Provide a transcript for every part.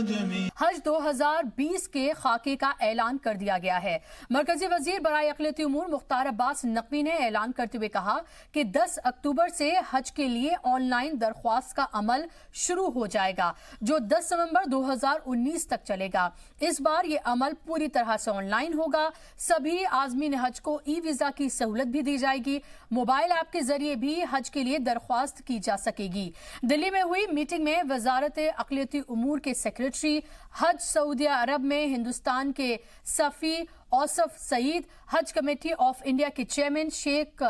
हज 2020 के खाके का ऐलान कर दिया गया है। मरकजी वजीर बराए अक़लियती उमूर मुख्तार अब्बास नकवी ने ऐलान करते हुए कहा कि 10 अक्टूबर से हज के लिए ऑनलाइन दरख्वास्त का अमल शुरू हो जाएगा, जो 10 नवंबर 2019 तक चलेगा। इस बार ये अमल पूरी तरह से ऑनलाइन होगा। सभी आज़मीन हज को ई वीजा की सहूलत भी दी जाएगी। मोबाइल ऐप के जरिए भी हज के लिए दरख्वास्त की जा सकेगी। दिल्ली में हुई मीटिंग में वजारत अक़लियती उमूर के सेक्रेटरी हज सऊदी अरब में हिंदुस्तान के सफ़ी औसफ सईद, हज कमेटी ऑफ इंडिया के चेयरमैन शेख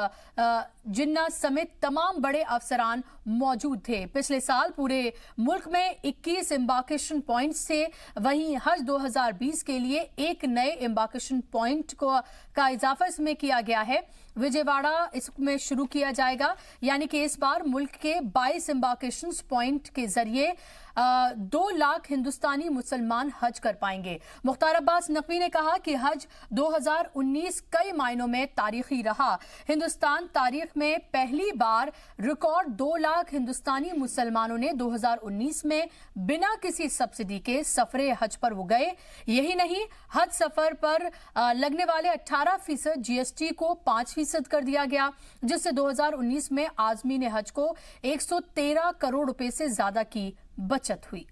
जिन्ना समेत तमाम बड़े अफसरान मौजूद थे। पिछले साल पूरे मुल्क में 21 एम्बार्केशन पॉइंट्स थे। वहीं हज 2020 के लिए एक नए एम्बार्केशन पॉइंट का इजाफा इसमें किया गया है। विजयवाड़ा इसमें शुरू किया जाएगा, यानी कि इस बार मुल्क के 22 एम्बार्केशन पॉइंट के जरिए 2 लाख हिंदुस्तानी मुसलमान हज कर पाएंगे। मुख्तार अब्बास नकवी ने कहा कि हज 2019 कई मायनों में तारीखी रहा। हिंदुस्तान तारीख में पहली बार रिकॉर्ड 2 लाख हिंदुस्तानी मुसलमानों ने 2019 में बिना किसी सब्सिडी के सफरे हज पर वो गए। यही नहीं, हज सफर पर लगने वाले 18% GST को 5% कर दिया गया, जिससे 2019 में आज़मीन हज को 113 करोड़ रुपए से ज्यादा की बचत हुई।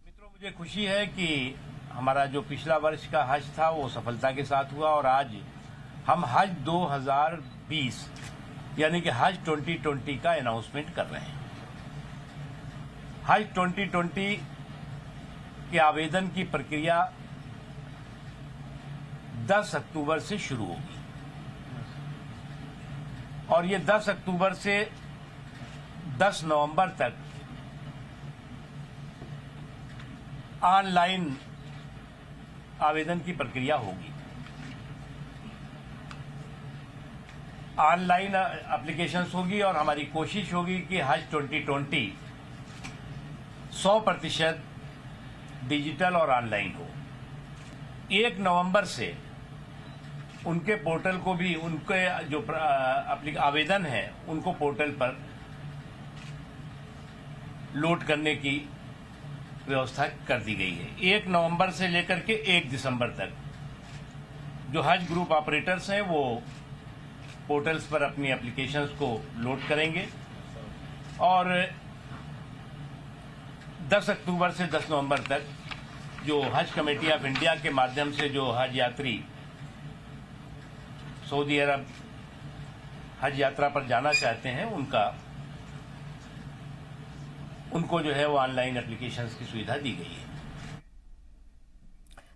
मित्रों, मुझे खुशी है कि हमारा जो पिछला वर्ष का हज था वो सफलता के साथ हुआ और आज हम हज 2020 यानी कि हज 2020 का अनाउंसमेंट कर रहे हैं। हज 2020 के आवेदन की प्रक्रिया 10 अक्टूबर से शुरू होगी और ये 10 अक्टूबर से 10 नवंबर तक ऑनलाइन आवेदन की प्रक्रिया होगी। ऑनलाइन एप्लीकेशंस होगी और हमारी कोशिश होगी कि हज 2020 100% डिजिटल और ऑनलाइन हो। 1 नवंबर से उनके पोर्टल को भी, उनके जो आवेदन है उनको पोर्टल पर लोड करने की व्यवस्था कर दी गई है। 1 नवंबर से लेकर के 1 दिसंबर तक जो हज ग्रुप ऑपरेटर्स हैं वो पोर्टल्स पर अपनी एप्लीकेशंस को लोड करेंगे और 10 अक्टूबर से 10 नवंबर तक जो हज कमेटी ऑफ इंडिया के माध्यम से जो हज यात्री सऊदी अरब हज यात्रा पर जाना चाहते हैं उनको जो है वो ऑनलाइन एप्लीकेशंस की सुविधा दी गई है।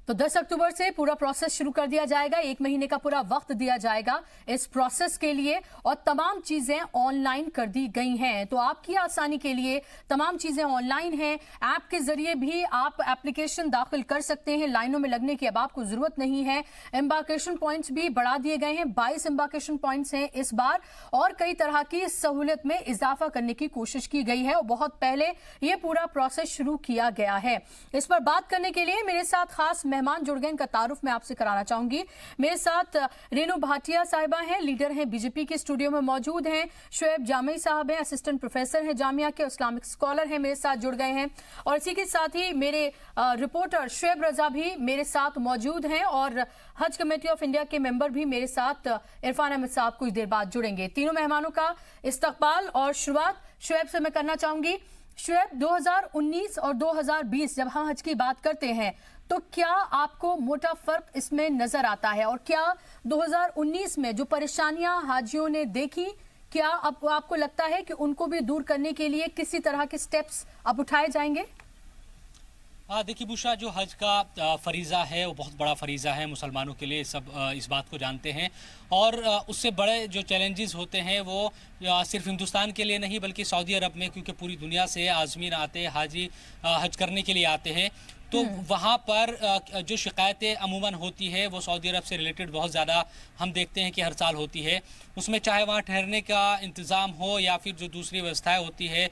तो 10 अक्टूबर से पूरा प्रोसेस शुरू कर दिया जाएगा। 1 महीने का पूरा वक्त दिया जाएगा इस प्रोसेस के लिए और तमाम चीजें ऑनलाइन कर दी गई हैं। तो आपकी आसानी के लिए तमाम चीजें ऑनलाइन हैं। ऐप के जरिए भी आप एप्लीकेशन दाखिल कर सकते हैं। लाइनों में लगने की अब आपको जरूरत नहीं है। एम्बार्केशन पॉइंट्स भी बढ़ा दिए गए हैं। 22 एम्बार्केशन पॉइंट्स हैं इस बार और कई तरह की सहूलियत में इजाफा करने की कोशिश की गई है और बहुत पहले यह पूरा प्रोसेस शुरू किया गया है। इस पर बात करने के लिए मेरे साथ खास मेहमान जुड़ गए, इनका तारुफ मैं आपसे कराना चाहूंगी। मेरे साथ रेनू भाटिया साहिबा हैं, लीडर हैं बीजेपी के, स्टूडियो में मौजूद हैं। शुएब जामी साहब हैं, असिस्टेंट प्रोफेसर हैं जामिया के, इस्लामिक स्कॉलर हैं, मेरे साथ जुड़ गए हैं। और इसी के साथ ही मेरे रिपोर्टर शुएब रजा भी मेरे साथ मौजूद हैं और हज कमेटी ऑफ इंडिया के मेंबर भी मेरे साथ इरफान अहमद साहब कुछ देर बाद जुड़ेंगे। तीनों मेहमानों का इस्तकबाल और शुरुआत शुएब से मैं करना चाहूंगी। शुएब, 2019 और 2020 जब हम हज की बात करते हैं तो क्या आपको मोटा फर्क इसमें नजर आता है और क्या 2019 में जो परेशानियां हाजियों ने देखी, क्या अब आपको लगता है कि उनको भी दूर करने के लिए किसी तरह के स्टेप्स अब उठाए जाएंगे? देखिए बुशा, जो हज का फरीज़ा है वो बहुत बड़ा फरीज़ा है मुसलमानों के लिए, सब इस बात को जानते हैं और उससे बड़े जो चैलेंजेस होते हैं वो सिर्फ हिंदुस्तान के लिए नहीं बल्कि सऊदी अरब में, क्योंकि पूरी दुनिया से आज़मीन आते हैं, हाजी हज करने के लिए आते हैं। तो वहाँ पर जो शिकायतें अमूमन होती है वो सऊदी अरब से रिलेटेड बहुत ज़्यादा हम देखते हैं कि हर साल होती है। उसमें चाहे वहाँ ठहरने का इंतज़ाम हो या फिर जो दूसरी व्यवस्थाएं होती है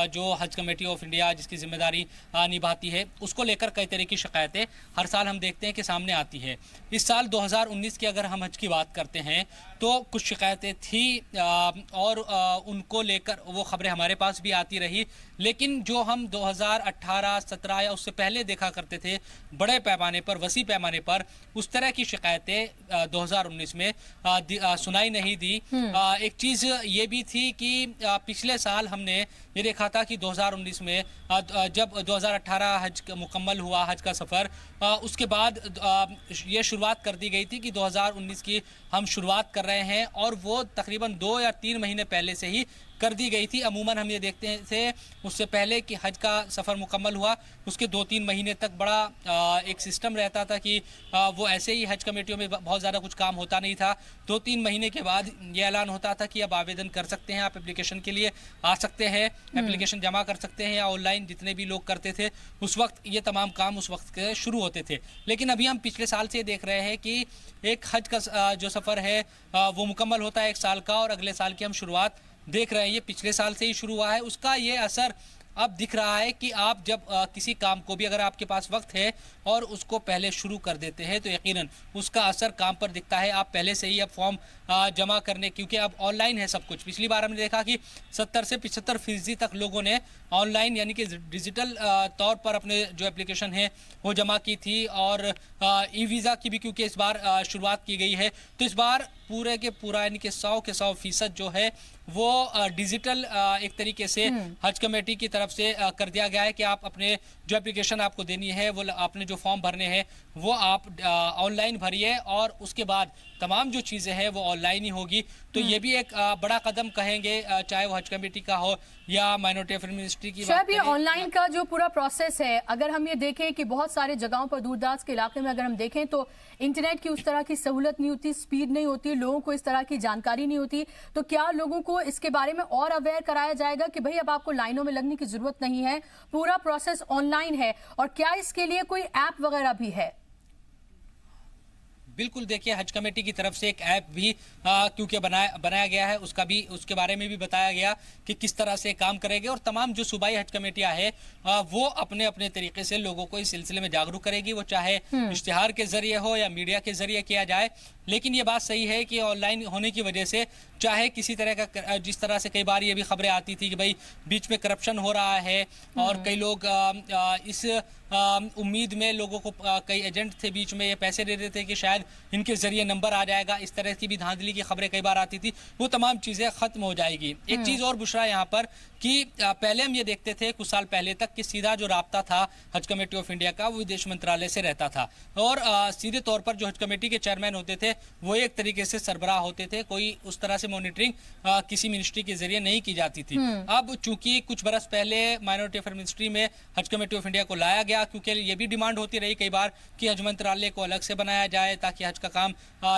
जो हज कमेटी ऑफ इंडिया जिसकी जिम्मेदारी निभाती है, उसको लेकर कई तरह की शिकायतें हर साल हम देखते हैं कि सामने आती है। इस साल 2019 की अगर हम हज की बात करते हैं तो कुछ शिकायतें थी और उनको लेकर वो खबरें हमारे पास भी आती रही, लेकिन जो हम 2018, 17 या उससे पहले देखा करते थे बड़े पैमाने पर, वसी पैमाने पर, उस तरह की शिकायतें 2019 में सुनाई नहीं दी। एक चीज ये भी थी कि पिछले साल हमने ये देखा था कि 2019 में जब 2018 हज मुकम्मल हुआ, हज का सफर, उसके बाद ये शुरुआत कर दी गई थी कि 2019 की हम शुरुआत कर रहे हैं और वो तकरीबन 2 या 3 महीने पहले से ही कर दी गई थी। अमूमन हम ये देखते थे उससे पहले कि हज का सफ़र मुकम्मल हुआ उसके 2-3 महीने तक बड़ा एक सिस्टम रहता था कि वो ऐसे ही हज कमेटियों में बहुत ज़्यादा कुछ काम होता नहीं था। 2-3 महीने के बाद ये ऐलान होता था कि अब आवेदन कर सकते हैं, आप एप्लीकेशन के लिए आ सकते हैं, एप्लीकेशन जमा कर सकते हैं या ऑनलाइन जितने भी लोग करते थे उस वक्त ये तमाम काम उस वक्त के शुरू होते थे। लेकिन अभी हम पिछले साल से देख रहे हैं कि एक हज का जो सफ़र है वो मुकम्मल होता है 1 साल का और अगले साल की हम शुरुआत देख रहे हैं। ये पिछले साल से ही शुरू हुआ है, उसका ये असर अब दिख रहा है कि आप जब किसी काम को भी अगर आपके पास वक्त है और उसको पहले शुरू कर देते हैं तो यकीनन उसका असर काम पर दिखता है। आप पहले से ही अब फॉर्म जमा करने, क्योंकि अब ऑनलाइन है सब कुछ। पिछली बार हमने देखा कि 70 से 75% तक लोगों ने ऑनलाइन यानी कि डिजिटल तौर पर अपने जो एप्लीकेशन है वो जमा की थी और ई वीज़ा की भी क्योंकि इस बार शुरुआत की गई है, तो इस बार पूरे के पूरा यानी कि 100 के 100% जो है वो डिजिटल एक तरीके से हज कमेटी की तरफ से कर दिया गया है कि आप अपने जो एप्लीकेशन आपको देनी है वो आपने जो फॉर्म भरने हैं वो आप ऑनलाइन भरिए और उसके बाद तमाम जो चीज़ें हैं वो ऑनलाइन ही होगी। तो ये भी एक बड़ा कदम कहेंगे, चाहे वो हज कमेटी का हो या माइनॉरिटी अफेयर मिनिस्ट्री की बात करें। ये ऑनलाइन का जो पूरा प्रोसेस है, अगर हम ये देखें कि बहुत सारे जगहों पर दूरदराज के इलाके में अगर हम देखें तो इंटरनेट की उस तरह की सहूलत नहीं होती, स्पीड नहीं होती, लोगों को इस तरह की जानकारी नहीं होती, तो क्या लोगों को इसके बारे में और अवेयर कराया जाएगा कि भाई अब आपको लाइनों में लगने की जरूरत नहीं है, पूरा प्रोसेस ऑनलाइन है? और क्या इसके लिए कोई ऐप वगैरह भी है? बिल्कुल, देखिए हज कमेटी की तरफ से एक ऐप भी क्योंकि बनाया गया है, उसके बारे में भी बताया गया कि किस तरह से काम करेंगे और तमाम जो सूबाई हज कमेटियां हैं वो अपने अपने तरीके से लोगों को इस सिलसिले में जागरूक करेगी, वो चाहे इश्तिहार के जरिए हो या मीडिया के जरिए किया जाए। लेकिन ये बात सही है कि ऑनलाइन होने की वजह से चाहे किसी तरह का, जिस तरह से कई बार ये भी खबरें आती थी कि भाई बीच में करप्शन हो रहा है और कई लोग इस उम्मीद में लोगों को कई एजेंट थे बीच में ये पैसे दे देते थे कि शायद इनके जरिए नंबर आ जाएगा, इस तरह की भी धांधली की खबरें कई बार आती थी, वो तमाम चीज़ें खत्म हो जाएगी। एक चीज़ और बुशरा यहाँ पर कि पहले हम ये देखते थे कुछ साल पहले तक कि सीधा जो राब्ता था हज कमेटी ऑफ इंडिया का वो विदेश मंत्रालय से रहता था और सीधे तौर पर जो हज कमेटी के चेयरमैन होते थे वो एक तरीके से सरबराह होते थे, कोई उस तरह से मॉनिटरिंग किसी मिनिस्ट्री के जरिए नहीं की जाती थी। अब चूंकि कुछ बरस पहले माइनॉरिटी अफेयर मिनिस्ट्री में हज कमेटी ऑफ इंडिया को लाया गया, क्योंकि ये भी डिमांड होती रही कई बार कि हज मंत्रालय को अलग से बनाया जाए ताकि हज का काम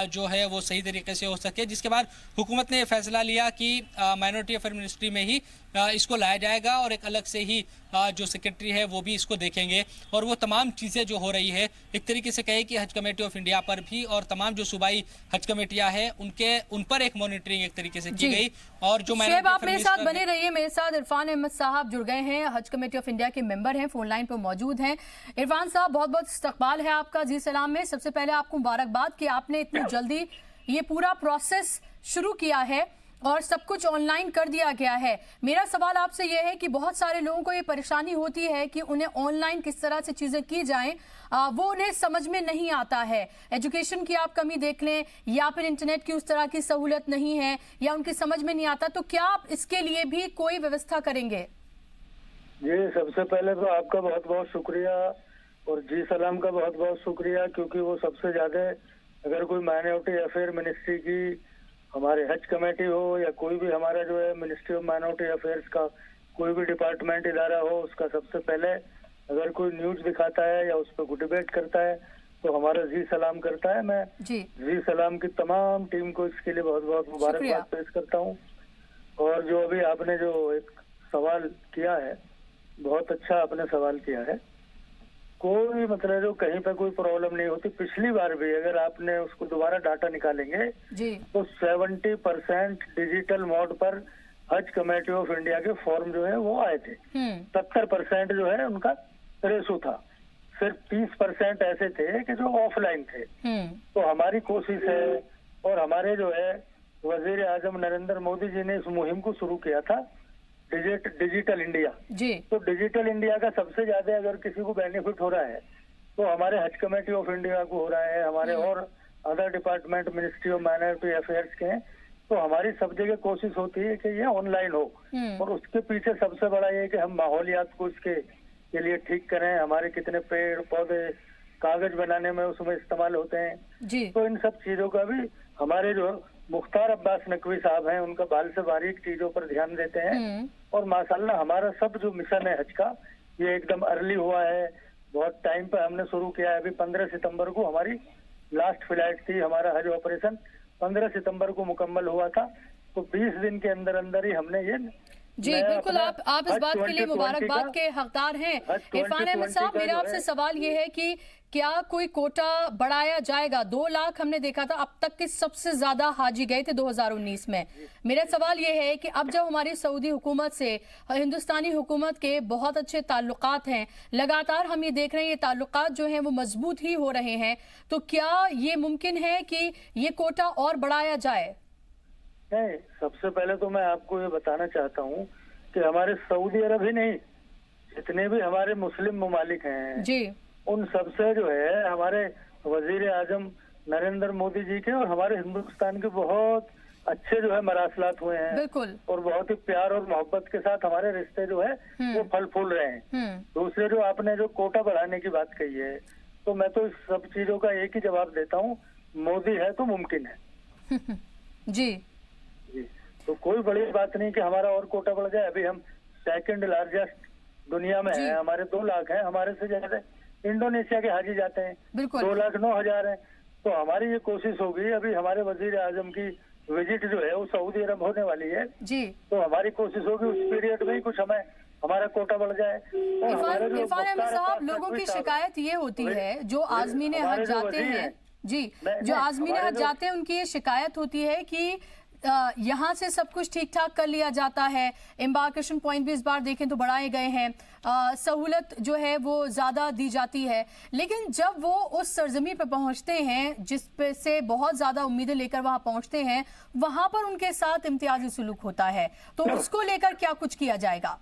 जो है वो सही तरीके से हो सके, जिसके बाद हुकूमत ने यह फैसला लिया कि माइनॉरिटी अफेयर मिनिस्ट्री में ही इसको लाया जाएगा और एक अलग से ही जो सेक्रेटरी है वो भी इसको देखेंगे और वो तमाम चीज़ें जो हो रही है एक तरीके से कहे कि हज कमेटी ऑफ इंडिया पर भी और तमाम जो सूबाई हज कमेटियां हैं उन पर एक मॉनिटरिंग एक तरीके से की गई। और जो शेब, आप मेरे साथ बने रहिए, मेरे साथ इरफान अहमद साहब जुड़ गए हैं, हज कमेटी ऑफ इंडिया के मेंबर हैं, फोन लाइन पर मौजूद हैं। इरफान साहब, बहुत बहुत इस्तकबाल है आपका जी सलाम में। सबसे पहले आपको मुबारकबाद कि आपने इतनी जल्दी ये पूरा प्रोसेस शुरू किया है और सब कुछ ऑनलाइन कर दिया गया है। मेरा सवाल आपसे यह है कि बहुत सारे लोगों को ये परेशानी होती है कि उन्हें ऑनलाइन किस तरह से चीज़ें की जाएं, वो उन्हें समझ में नहीं आता है। एजुकेशन की आप कमी देख लें या फिर इंटरनेट की उस तरह की सहूलत नहीं है या उनकी समझ में नहीं आता, तो क्या आप इसके लिए भी कोई व्यवस्था करेंगे? जी, सबसे पहले तो आपका बहुत बहुत शुक्रिया और जी सलाम का बहुत बहुत शुक्रिया, क्योंकि वो सबसे ज़्यादा अगर कोई माइनॉरिटी अफेयर मिनिस्ट्री की हमारे हज कमेटी हो या कोई भी हमारा जो है मिनिस्ट्री ऑफ माइनॉरिटी अफेयर्स का कोई भी डिपार्टमेंट इदारा हो, उसका सबसे पहले अगर कोई न्यूज दिखाता है या उस पर कोई डिबेट करता है तो हमारा जी सलाम करता है। मैं जी सलाम की तमाम टीम को इसके लिए बहुत बहुत मुबारकबाद पेश करता हूँ। और जो अभी आपने जो एक सवाल किया है, बहुत अच्छा आपने सवाल किया है। कोई मतलब जो कहीं पे कोई प्रॉब्लम नहीं होती। पिछली बार भी अगर आपने उसको दोबारा डाटा निकालेंगे जी तो 70% डिजिटल मोड पर हज कमेटी ऑफ इंडिया के फॉर्म जो है वो आए थे। 70% जो है उनका रेशो था। सिर्फ 30% ऐसे थे कि जो ऑफलाइन थे। तो हमारी कोशिश है और हमारे जो है वजीर आजम नरेंद्र मोदी जी ने इस मुहिम को शुरू किया था, डिजिटल इंडिया जी। तो डिजिटल इंडिया का सबसे ज्यादा अगर किसी को बेनिफिट हो रहा है तो हमारे हज कमेटी ऑफ इंडिया को हो रहा है, हमारे और other department ministry of minority affairs के हैं। तो हमारी सब जगह कोशिश होती है कि ये ऑनलाइन हो और उसके पीछे सबसे बड़ा ये कि हम माहौलियात को इसके लिए ठीक करें। हमारे कितने पेड़ पौधे कागज बनाने में उसमें इस्तेमाल होते हैं जी। तो इन सब चीजों का भी हमारे जो मुख्तार अब्बास नकवी साहब हैं उनका बाल से बारीक चीजों पर ध्यान देते हैं। और माशाल्लाह हमारा सब जो मिशन है हज का ये एकदम अर्ली हुआ है, बहुत टाइम पे हमने शुरू किया है। अभी 15 सितंबर को हमारी लास्ट फ्लाइट थी, हमारा हज ऑपरेशन 15 सितंबर को मुकम्मल हुआ था। तो 20 दिन के अंदर अंदर ही हमने ये जी बिल्कुल, आप इस बात के लिए मुबारकबाद के हकदार हैं। इरफान अहमद साहब, मेरा आपसे सवाल ये है कि क्या कोई कोटा बढ़ाया जाएगा? 2 लाख हमने देखा था, अब तक के सबसे ज्यादा हाजी गए थे 2019 में। मेरा सवाल ये है कि अब जब हमारी सऊदी हुकूमत से हिंदुस्तानी हुकूमत के बहुत अच्छे ताल्लुकात हैं, लगातार हम ये देख रहे हैं ये ताल्लुकात जो हैं वो मजबूत ही हो रहे हैं, तो क्या ये मुमकिन है कि ये कोटा और बढ़ाया जाए? नहीं, सबसे पहले तो मैं आपको ये बताना चाहता हूँ कि हमारे सऊदी अरब ही नहीं, जितने भी हमारे मुस्लिम ममालिक हैं जी, उन सबसे जो है हमारे वजीर आजम नरेंद्र मोदी जी के और हमारे हिंदुस्तान के बहुत अच्छे जो है मरासलात हुए हैं। बिल्कुल। और बहुत ही प्यार और मोहब्बत के साथ हमारे रिश्ते जो है वो फल फूल रहे हैं। दूसरे जो आपने जो कोटा बढ़ाने की बात कही है, तो मैं तो इस सब चीजों का एक ही जवाब देता हूँ, मोदी है तो मुमकिन है। जी जी, तो कोई बड़ी बात नहीं कि हमारा और कोटा बढ़ जाए। अभी हम सेकंड लार्जेस्ट दुनिया में है, हमारे 2 लाख हैं, हमारे से ज्यादा इंडोनेशिया के हाजी जाते हैं, 2,09,000 है। तो हमारी ये कोशिश होगी, अभी हमारे वजीर आजम की विजिट जो है वो सऊदी अरब होने वाली है जी, तो हमारी कोशिश होगी उस पीरियड में ही कुछ हमारा कोटा बढ़ जाए। इरफान अहमद साहब, लोगों की शिकायत ये होती है जो आज़मीन हज जाते हैं जी, जो आज़मीन हज जाते हैं उनकी ये शिकायत होती है कि यहाँ से सब कुछ ठीक ठाक कर लिया जाता है, एम्बार्केशन पॉइंट भी इस बार देखें तो बढ़ाए गए हैं, सहूलत जो है वो ज़्यादा दी जाती है, लेकिन जब वो उस सरजमी पे पहुँचते हैं जिस पे से बहुत ज़्यादा उम्मीदें लेकर वहाँ पहुँचते हैं, वहाँ पर उनके साथ इम्तियाजी सुलूक होता है, तो उसको लेकर क्या कुछ किया जाएगा?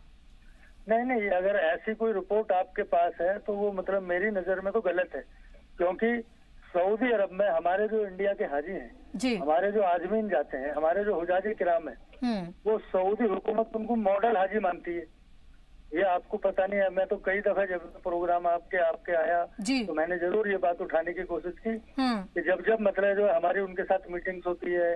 नहीं, अगर ऐसी कोई रिपोर्ट आपके पास है तो वो मतलब मेरी नजर में तो गलत है, क्योंकि सऊदी अरब में हमारे जो इंडिया के हाजी हैं जी, हमारे जो आजमीन जाते हैं, हमारे जो हुजाजी किराम है, वो सऊदी हुकूमत उनको मॉडल हाजी मानती है। ये आपको पता नहीं है, मैं तो कई दफा जब प्रोग्राम आपके आया तो मैंने जरूर ये बात उठाने की कोशिश की कि जब मतलब जो हमारी उनके साथ मीटिंग्स होती है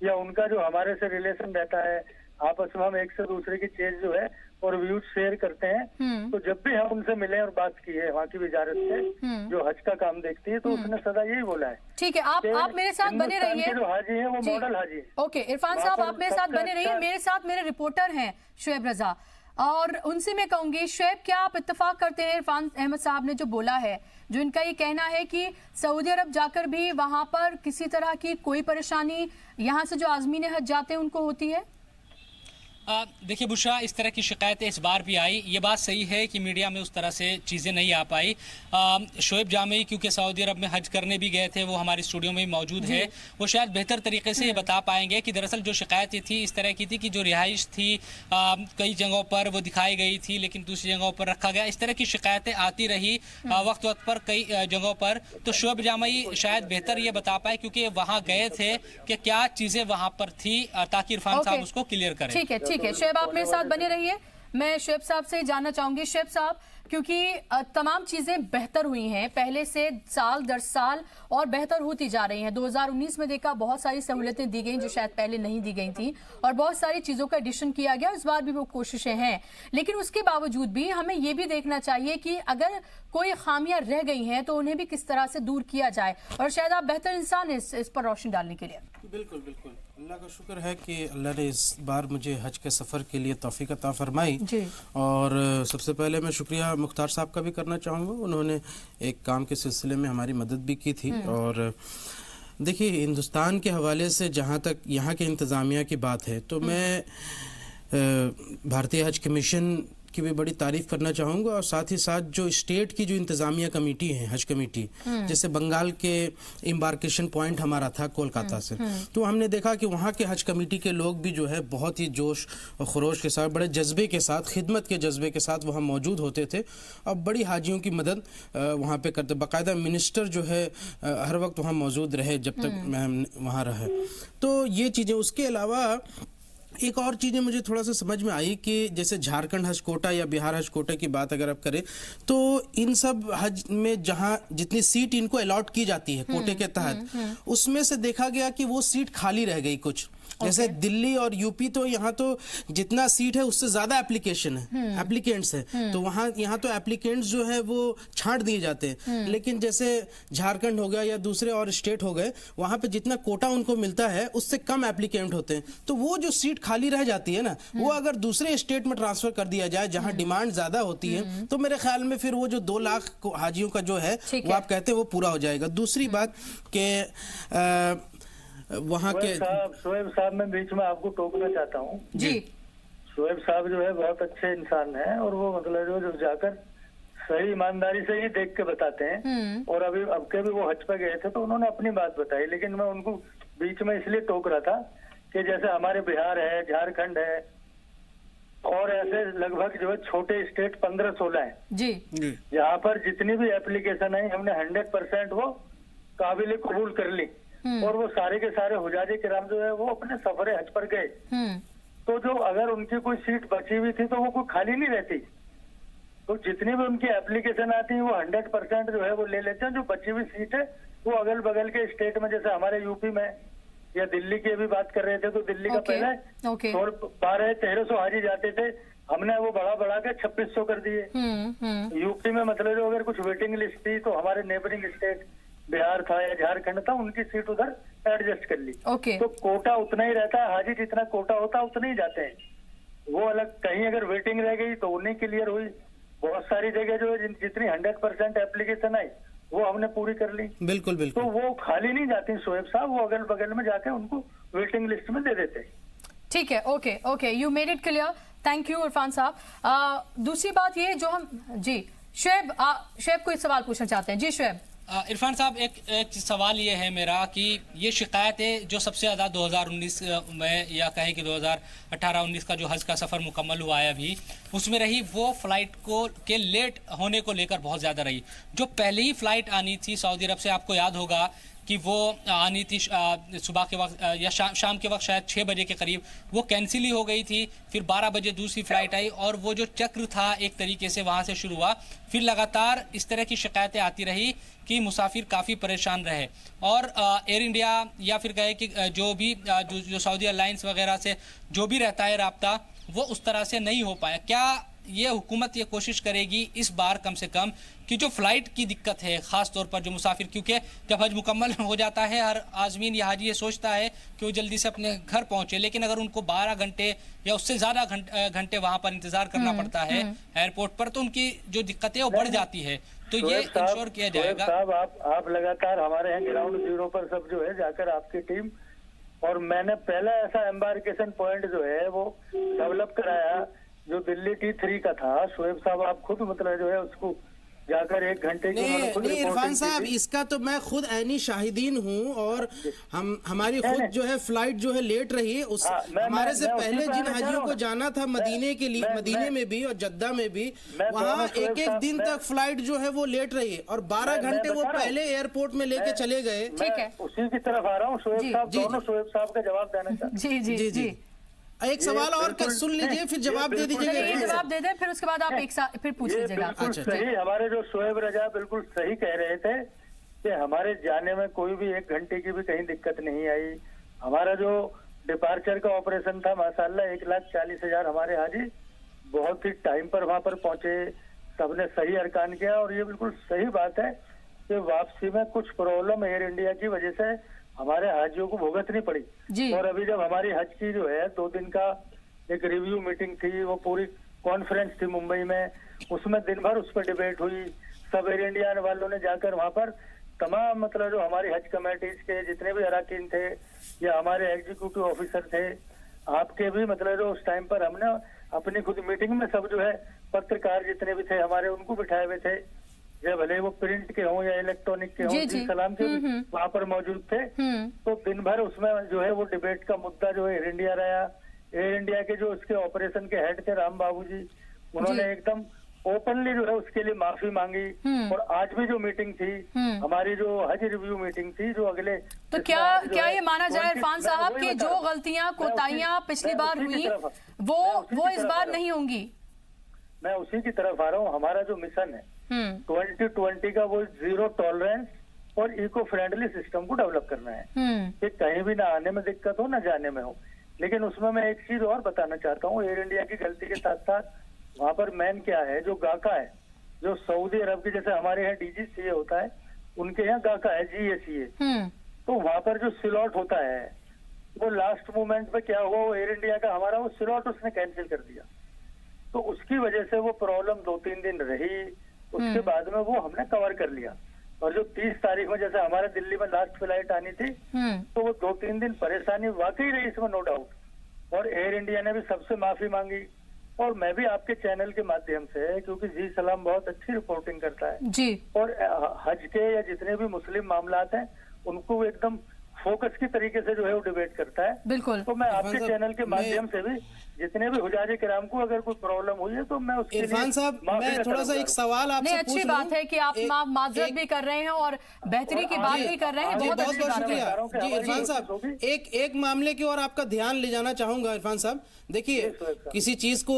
या उनका जो हमारे से रिलेशन रहता है, आपस में हम एक से दूसरे की चीज जो है और व्यूज शेयर करते हैं, तो जब भी हम उनसे मिले और बात की है वहाँ की वजारत से जो हज का काम देखती है, तो उसने सदा यही बोला है। ठीक है, आप मेरे साथ बने रहिए। जो हाजी है वो मॉडल हाजी है। ओके इरफान साहब, आप मेरे साथ बने रहिए। मेरे साथ मेरे रिपोर्टर हैं शुएब रजा, और उनसे मैं कहूंगी, शुएब क्या आप इत्तेफाक करते हैं इरफान अहमद साहब ने जो बोला है, जो इनका ये कहना है कि सऊदी अरब जाकर भी वहां पर किसी तरह की कोई परेशानी यहाँ से जो आज़मीन हज जाते हैं उनको होती है? देखिए बुशरा, इस तरह की शिकायतें इस बार भी आई। ये बात सही है कि मीडिया में उस तरह से चीज़ें नहीं आ पाई। शोएब जामई क्योंकि सऊदी अरब में हज करने भी गए थे, वो हमारे स्टूडियो में मौजूद है, वो शायद बेहतर तरीके से ये बता पाएंगे कि दरअसल जो शिकायत थी इस तरह की थी कि जो रिहाइश थी कई जगहों पर वो दिखाई गई थी लेकिन दूसरी जगहों पर रखा गया। इस तरह की शिकायतें आती रही वक्त वक्त पर कई जगहों पर। तो शोएब जामई शायद बेहतर ये बता पाए क्योंकि वहाँ गए थे कि क्या चीज़ें वहाँ पर थी, ताकि इरफान साहब उसको क्लियर करें। ठीक है शुएब, आप मेरे साथ बने रहिए। मैं शुएब साहब से जानना चाहूंगी, शुएब साहब, क्योंकि तमाम चीजें बेहतर हुई हैं पहले से साल दर साल और बेहतर होती जा रही हैं। 2019 में देखा बहुत सारी सहूलतें दी गई जो शायद पहले नहीं दी गई थी और बहुत सारी चीजों का एडिशन किया गया, इस बार भी वो कोशिशें हैं, लेकिन उसके बावजूद भी हमें ये भी देखना चाहिए कि अगर कोई खामियां रह गई हैं तो उन्हें भी किस तरह से दूर किया जाए, और शायद आप बेहतर इंसान इस पर रोशनी डालने के लिए। बिल्कुल अल्लाह का शुक्र है कि अल्लाह ने इस बार मुझे हज के सफ़र के लिए तौफीक अता फरमाई। और सबसे पहले मैं शुक्रिया मुख्तार साहब का भी करना चाहूँगा, उन्होंने एक काम के सिलसिले में हमारी मदद भी की थी। और देखिए, हिंदुस्तान के हवाले से जहाँ तक यहाँ के इंतज़ामिया की बात है तो मैं भारतीय हज कमीशन की भी बड़ी तारीफ़ करना चाहूँगा, और साथ ही साथ जो स्टेट की जो इंतज़ामिया कमेटी है, हज कमेटी, जैसे बंगाल के एम्बार्केशन पॉइंट हमारा था कोलकाता से, तो हमने देखा कि वहाँ के हज कमेटी के लोग भी जो है बहुत ही जोश और खरोश के साथ, बड़े जज्बे के साथ, खिदमत के जज्बे के साथ वहाँ मौजूद होते थे और बड़ी हाजियों की मदद वहाँ पे करते। बाकायदा मिनिस्टर जो है हर वक्त वहाँ मौजूद रहे जब तक मैं वहाँ रहे। तो ये चीज़ें, उसके अलावा एक और चीज़ें मुझे थोड़ा सा समझ में आई कि जैसे झारखंड हज कोटा या बिहार हज कोटा की बात अगर आप करें तो इन सब हज में जहां जितनी सीट इनको अलॉट की जाती है कोटे के तहत, उसमें से देखा गया कि वो सीट खाली रह गई कुछ। जैसे दिल्ली और यूपी तो यहाँ तो जितना सीट है उससे ज्यादा एप्लीकेशन है, एप्लीकेंट्स है, तो वहाँ यहाँ तो एप्लीकेंट्स जो है वो छांट दिए जाते हैं। लेकिन जैसे झारखंड हो गया या दूसरे और स्टेट हो गए, वहाँ पे जितना कोटा उनको मिलता है उससे कम एप्लीकेंट होते हैं। तो वो जो सीट खाली रह जाती है ना, वो अगर दूसरे स्टेट में ट्रांसफर कर दिया जाए जहाँ डिमांड ज्यादा होती है, तो मेरे ख्याल में फिर वो जो 2 लाख हाजियों का जो है वो आप कहते हैं वो पूरा हो जाएगा। दूसरी बात के वहाँ के शोएब साहब, मैं बीच में आपको टोकना चाहता हूँ जी। शोएब साहब जो है बहुत अच्छे इंसान हैं और वो मतलब जो जाकर सही ईमानदारी से ही देख के बताते हैं। और अभी अब के भी वो हज पे गए थे तो उन्होंने अपनी बात बताई, लेकिन मैं उनको बीच में इसलिए टोक रहा था कि जैसे हमारे बिहार है, झारखंड है और ऐसे लगभग जो है छोटे स्टेट 15-16 है जी, यहाँ पर जितनी भी एप्लीकेशन आई हमने 100% वो काबिल कबूल कर ली और वो सारे के सारे हुजाजे किराम जो है वो अपने सफरे हज पर गए। तो जो अगर उनकी कोई सीट बची हुई थी तो वो कोई खाली नहीं रहती, तो जितनी भी उनकी एप्लीकेशन आती है वो 100% जो है वो ले लेते हैं। जो बची हुई सीट है वो अगल बगल के स्टेट में, जैसे हमारे यूपी में या दिल्ली की अभी बात कर रहे थे तो दिल्ली का पहले 1200-1300 हाजी जाते थे, हमने वो बढ़ा के 2600 कर दिए। यूपी में मतलब जो अगर कुछ वेटिंग लिस्ट थी तो हमारे नेबरिंग स्टेट बिहार था या झारखंड था, उनकी सीट उधर एडजस्ट कर ली। तो कोटा उतना ही रहता है, हाजी जितना कोटा होता है उतने ही जाते हैं। वो अलग कहीं अगर वेटिंग रह गई तो उन्हीं क्लियर हुई। बहुत सारी जगह जो है जितनी 100% एप्लीकेशन आई वो हमने पूरी कर ली। बिल्कुल बिल्कुल। तो वो खाली नहीं जाती शोएब साहब, वो अगल बगल में जाके उनको वेटिंग लिस्ट में दे देते। ठीक है, okay, you made it clear, thank you Irfan साहब। दूसरी बात ये जो हम जी शुएब कोई सवाल पूछना चाहते हैं। जी शुएब। इरफान साहब, एक सवाल ये है मेरा कि ये शिकायतें जो सबसे ज़्यादा 2019 में या कहें कि 2018-19 का जो हज का सफ़र मुकम्मल हुआ है अभी, उसमें रही वो फ़्लाइट के लेट होने को लेकर बहुत ज़्यादा रही। जो पहले ही फ़्लाइट आनी थी सऊदी अरब से, आपको याद होगा कि वो आनी थी सुबह के वक्त या शाम के वक्त, शायद 6 बजे के करीब, वो कैंसिल ही हो गई थी। फिर 12 बजे दूसरी फ़्लाइट आई और वो जो चक्र था एक तरीके से वहाँ से शुरू हुआ। फिर लगातार इस तरह की शिकायतें आती रही कि मुसाफिर काफ़ी परेशान रहे और एयर इंडिया या फिर कहे कि जो भी जो सऊदी एयरलाइंस वगैरह से जो भी रहता है राब्ता, वो उस तरह से नहीं हो पाया। क्या ये हुकूमत ये कोशिश करेगी इस बार कम से कम कि जो फ़्लाइट की दिक्कत है, ख़ास तौर पर जो मुसाफिर, क्योंकि जब हज मुकम्मल हो जाता है हर आज़मीन या हाजी ये सोचता है कि वो जल्दी से अपने घर पहुँचे, लेकिन अगर उनको 12 घंटे या उससे ज़्यादा घंटे वहाँ पर इंतज़ार करना पड़ता है एयरपोर्ट पर, तो उनकी जो दिक्कतें वो बढ़ जाती है। तो ये इंश्योर किया जाएगा। साहब आप लगातार हमारे यहाँ ग्राउंड जीरो पर सब जो है जाकर आपकी टीम, और मैंने पहला ऐसा एम्बार्केशन पॉइंट जो है वो डेवलप कराया जो दिल्ली T3 का था। शोएब साहब आप खुद मतलब जो है उसको जाकर 1 घंटे की नहीं इरफान साहब, इसका तो मैं खुद ऐनी शाहिदीन हूँ और हमारी खुद जो है फ्लाइट जो है लेट रही। उस हमारे से पहले जिन हाजियों को जाना था मदीने के लिए, मदीने में भी और जद्दा में भी, वहाँ एक दिन तक फ्लाइट जो है वो लेट रही और 12 घंटे वो पहले एयरपोर्ट में लेके चले गए। ठीक है, उसी की तरफ आ रहा हूँ शोएब साहब, दोनों शोएब साहब का जवाब देना चाहता हूँ। जी। एक सवाल और सुन लीजिए फिर जवाब दे दीजिएगा। जवाब दे दें फिर उसके बाद आप एक साथ फिर पूछ लीजिएगा। बिल्कुल सही, हमारे जो शोएब रजा बिल्कुल सही कह रहे थे कि हमारे जाने में कोई भी 1 घंटे की भी कहीं दिक्कत नहीं आई। हमारा जो डिपार्चर का ऑपरेशन था माशाल्लाह 1,40,000 हमारे हाजी बहुत ही टाइम पर वहां पर पहुंचे, सबने सही अरकान किया। और ये बिल्कुल सही बात है कि वापसी में कुछ प्रॉब्लम एयर इंडिया की वजह से हमारे हाजियों को भुगतनी पड़ी। जी। और अभी जब हमारी हज की जो है 2 दिन का एक रिव्यू मीटिंग थी, वो पूरी कॉन्फ्रेंस थी मुंबई में, उसमें दिन भर उस पर डिबेट हुई। सब एयर इंडिया वालों ने जाकर वहां पर तमाम मतलब जो हमारी हज कमेटीज के जितने भी अराकीन थे या हमारे एग्जीक्यूटिव ऑफिसर थे, आपके भी मतलब जो उस टाइम पर हमने अपनी खुद मीटिंग में सब जो है पत्रकार जितने भी थे हमारे, उनको बिठाए हुए थे, या भले वो प्रिंट के हों या इलेक्ट्रॉनिक के हों, जी सलाम के वहां पर मौजूद थे। तो दिन भर उसमें जो है वो डिबेट का मुद्दा जो है एयर इंडिया रहा। एयर इंडिया के जो उसके ऑपरेशन के हेड थे राम बाबू जी, उन्होंने एकदम ओपनली जो है उसके लिए माफी मांगी। और आज भी जो मीटिंग थी हमारी, जो हज रिव्यू मीटिंग थी, जो अगले तो क्या ये माना जाए इरफान साहब कि जो गलतियां कोताहियां पिछली बार हुई वो इस बार नहीं होंगी? मैं उसी की तरफ आ रहा हूँ। हमारा जो मिशन है 2020 का, वो 0 टॉलरेंस और इको फ्रेंडली सिस्टम को डेवलप करना है कि कहीं भी ना आने में दिक्कत हो ना जाने में हो। लेकिन उसमें मैं एक चीज और बताना चाहता हूँ, एयर इंडिया की गलती के साथ साथ वहाँ पर मैन क्या है, जो गाका है, जो सऊदी अरब की जैसे हमारे यहाँ DGCA होता है, उनके यहाँ गाका है GACA। तो वहाँ पर जो स्लॉट होता है वो लास्ट मोमेंट पे क्या हुआ, वो एयर इंडिया का हमारा वो स्लॉट उसने कैंसिल कर दिया। तो उसकी वजह से वो प्रॉब्लम 2-3 दिन रही। उसके बाद में वो हमने कवर कर लिया। और जो 30 तारीख में जैसे हमारे दिल्ली में लास्ट फ्लाइट आनी थी, तो वो 2-3 दिन परेशानी वाकई रही, इसमें नो डाउट। और एयर इंडिया ने भी सबसे माफी मांगी। और मैं भी आपके चैनल के माध्यम से, क्योंकि जी सलाम बहुत अच्छी रिपोर्टिंग करता है जी, और हज के या जितने भी मुस्लिम मामलात हैं उनको एकदम फोकस की तरीके से जो है वो डिबेट करता है। बिल्कुल। तो मैं आपके चैनल के माध्यम से भी जितने भी हुजाजे किराम को अगर कोई प्रॉब्लम हुई है तो मैं उसके लिए इरफान साहब, मैं थोड़ा सा एक सवाल आपसे पूछ अच्छी बात है कि आप माजरत भी कर रहे हैं और बेहतरी की बात भी कर रहे हैं। बहुत बहुत शुक्रिया जी इरफान साहब। एक मामले की ओर आपका ध्यान ले जाना चाहूंगा इरफान साहब। देखिए, किसी चीज को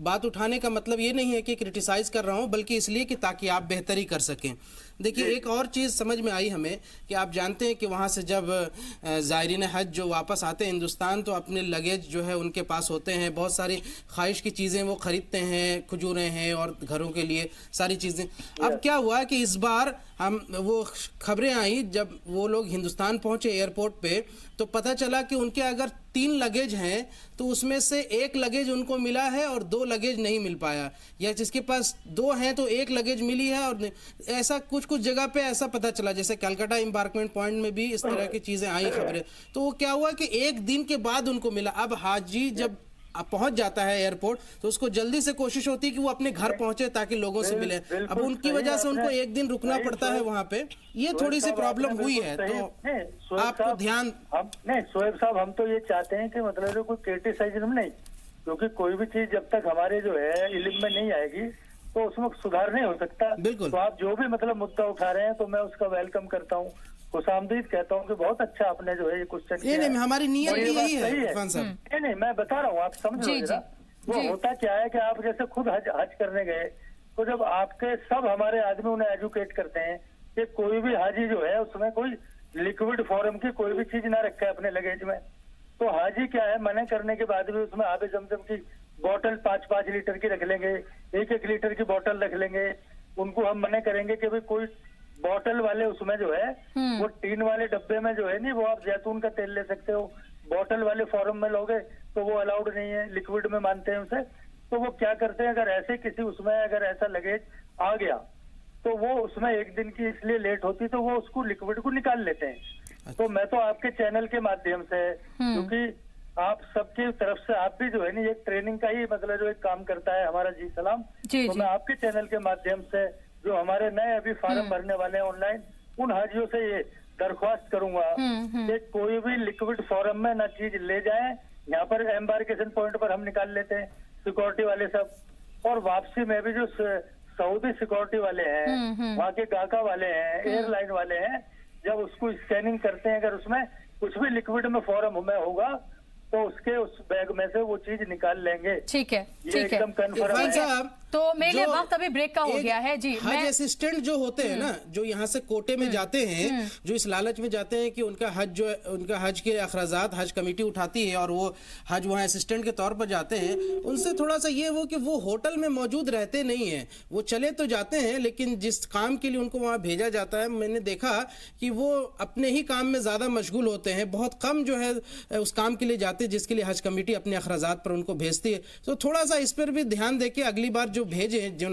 बात उठाने का मतलब ये नहीं है कि क्रिटिसाइज कर रहा हूं, बल्कि इसलिए कि ताकि आप बेहतरी कर सकें। देखिए, एक और चीज़ समझ में आई हमें कि आप जानते हैं कि वहाँ से जब ज़ायरीन हज जो वापस आते हैं हिंदुस्तान, तो अपने लगेज जो है उनके पास होते हैं, बहुत सारी ख्वाहिश की चीज़ें वो ख़रीदते हैं, खजूरें हैं और घरों के लिए सारी चीज़ें। अब क्या हुआ कि इस बार वो खबरें आई जब वो लोग हिंदुस्तान पहुँचे एयरपोर्ट पे, तो पता चला कि उनके अगर 3 लगेज हैं तो उसमें से 1 लगेज उनको मिला है और 2 लगेज नहीं मिल पाया, या जिसके पास 2 हैं तो 1 लगेज मिली है। और ऐसा कुछ जगह पे ऐसा पता चला, जैसे कलकत्ता एम्बार्कमेंट पॉइंट में भी इस तरह की चीजें आई खबरें। तो वो क्या हुआ कि 1 दिन के बाद उनको मिला। अब हाजी जब पहुंच जाता है एयरपोर्ट तो उसको जल्दी से कोशिश होती है कि वो अपने घर पहुंचे ताकि लोगों से मिले। अब उनकी वजह से उनको 1 दिन रुकना पड़ता है वहाँ पे। ये थोड़ी सी प्रॉब्लम हुई है, तो आपको ध्यान। नहीं शोएब साहब, हम तो ये चाहते हैं कि मतलब कोई क्रिटिसाइज्म नहीं, क्योंकि कोई भी चीज जब तक हमारे जो है इल्म में नहीं आएगी तो उसमें सुधार नहीं हो सकता। बिल्कुल। तो आप जो भी मतलब मुद्दा उठा रहे हैं तो मैं उसका वेलकम करता हूँ, खुशामदीद कहता हूँ कि बहुत अच्छा आपने जो है ये क्वेश्चन किया है। हमारी नीयत यही है इरफान साहब। नहीं मैं बता रहा हूँ, आप समझो। वो होता क्या है कि आप जैसे खुद हज करने गए तो जब आपके सब हमारे आदमी उन्हें एजुकेट करते हैं कि कोई भी हाजी जो है उसमें कोई लिक्विड फॉर्म की कोई भी चीज ना रखे अपने लगेज में। तो हाजी क्या है, मना करने के बाद भी उसमें आबे जमजम की बोतल 5-5 लीटर की रख लेंगे, 1-1 लीटर की बोतल रख लेंगे। उनको हम मना करेंगे कि भाई कोई बोतल वाले उसमें जो है वो टीन वाले डब्बे में जो है नहीं, वो आप जैतून का तेल ले सकते हो। बोतल वाले फॉर्म में लोगे तो वो अलाउड नहीं है, लिक्विड में मानते हैं उसे। तो वो क्या करते हैं, अगर ऐसे किसी उसमें अगर ऐसा लगेज आ गया तो वो उसमें 1 दिन की इसलिए लेट होती तो वो उसको लिक्विड को निकाल लेते हैं। तो मैं तो आपके चैनल के माध्यम से, क्योंकि आप सबकी तरफ से आप भी जो है ना एक ट्रेनिंग का ही मतलब जो एक काम करता है हमारा जी सलाम, तो मैं आपके चैनल के माध्यम से जो हमारे नए अभी फार्म भरने वाले हैं ऑनलाइन, उन हाजियों से ये दरख्वास्त करूंगा कि कोई भी लिक्विड फॉर्म में ना चीज ले जाएं। यहाँ पर एम्बार्केशन पॉइंट पर हम निकाल लेते हैं सिक्योरिटी वाले सब, और वापसी में भी जो सऊदी सिक्योरिटी वाले हैं, वहाँ के गाका वाले हैं, एयरलाइन वाले हैं, जब उसको स्कैनिंग करते हैं अगर उसमें कुछ भी लिक्विड में फॉर्म में होगा तो उसके उस बैग में से वो चीज निकाल लेंगे। ठीक है, ये एकदम कन्फर्म है। तो मेरे लिए वक्त अभी ब्रेक का हो गया है जी। हज असिस्टेंट जो होते हैं ना, जो यहाँ से कोटे में जाते हैं, जो इस लालच में जाते हैं कि उनका हज जो है, उनका हज के अखराजात हज कमेटी उठाती है और वो हज वहाँ असिस्टेंट के तौर पर जाते हैं, उनसे थोड़ा सा ये वो कि वो होटल में मौजूद रहते नहीं हैं। वो चले तो जाते हैं, लेकिन जिस काम के लिए उनको वहाँ भेजा जाता है, मैंने देखा कि वो अपने ही काम में ज़्यादा मशगूल होते हैं। बहुत कम जो है उस काम के लिए जाते जिसके लिए हज कमेटी अपने अखराजात पर उनको भेजती है। तो थोड़ा सा इस पर भी ध्यान दे के अगली बार जो भेजे जो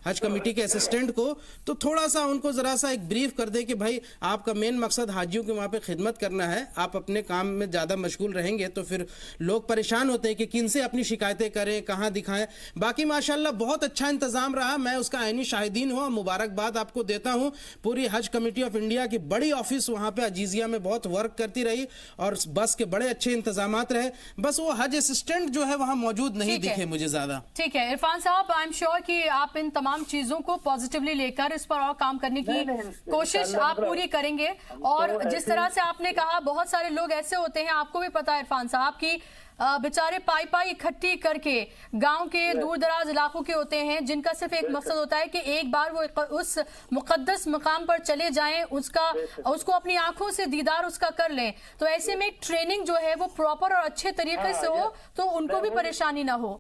हज कमेटी के असिस्टेंट को, तो थोड़ा सा उनको जरा सा एक ब्रीफ कर दे कि भाई आपका मेन मकसद हाजियों के वहाँ पे खिदमत करना है, आप अपने काम में ज़्यादा मशगूल रहेंगे तो फिर लोग परेशान होते हैं कि किन से अपनी शिकायतें करें, कहाँ दिखाएं। बाकी माशाल्लाह बहुत अच्छा इंतज़ाम रहा, मैं उसका आईनी शाहिदीन हूँ, मुबारकबाद आपको देता हूँ। पूरी हज कमेटी ऑफ इंडिया की बड़ी ऑफिस वहाँ पे अजीजिया में बहुत वर्क करती रही और बस के बड़े अच्छे इंतजामात रहे। बस वो हज असिस्टेंट जो है वहाँ मौजूद नहीं दिखे मुझे ज़्यादा। ठीक है इरफान साहब, आई एम श्योर कि आप इन तमाम चीजों को पॉजिटिवली लेकर इस पर और काम करने की कोशिश आप पूरी करेंगे। और जिस तरह से आपने कहा, बहुत सारे लोग ऐसे होते हैं, आपको भी पता है इरफान साहब, की बेचारे पाई इकट्ठी करके गांव के दूर दराज इलाकों के होते हैं, जिनका सिर्फ एक मकसद होता है कि एक बार वो उस मुकद्दस मकाम पर चले जाएं, उसको अपनी आंखों से दीदार उसका कर लें। तो ऐसे में ट्रेनिंग जो है वो प्रॉपर और अच्छे तरीके से हो तो उनको भी परेशानी ना हो।